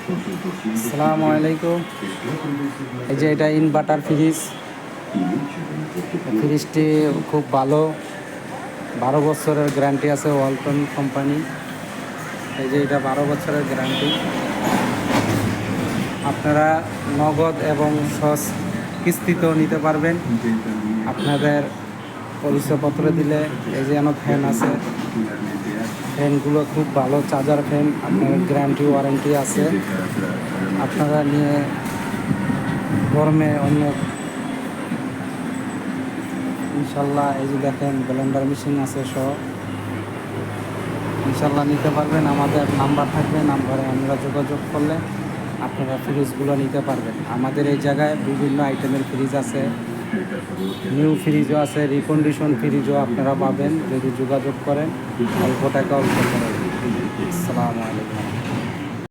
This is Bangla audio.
আসসালামু আলাইকুম। এই যে এটা ইনভার্টার ফ্রিজ। ফ্রিজটি খুব ভালো, 12 বছরের গ্যারান্টি আছে ওয়ালটন কোম্পানি। এই যে এটা 12 বছরের গ্যারান্টি। আপনারা নগদ এবং সহজ কিস্তিতেও নিতে পারবেন। আপনাদের পরিচয়পত্র দিলে এই যে যেন ফ্যান আছে, ফ্যানগুলো খুব ভালো চার্জার ফ্যান, আপনার গ্যারান্টি ওয়ারেন্টি আছে। আপনারা নিয়ে গরমে অন্য ইনশাল্লাহ এই যে দেখেন ব্লেন্ডার মেশিন আছে সহ ইনশাল্লাহ নিতে পারবেন। আমাদের নাম্বার থাকবে, নাম্বারে আমরা যোগাযোগ করলে আপনারা ফ্রিজগুলো নিতে পারবেন। আমাদের এই জায়গায় বিভিন্ন আইটেমের ফ্রিজ আছে, নিউ ফ্রিজও আছে, রিকন্ডিশন ফ্রিজও আপনারা পাবেন যদি যোগাযোগ করেন। অল্প টাকা অল্প করেন। আসসালামু আলাইকুম।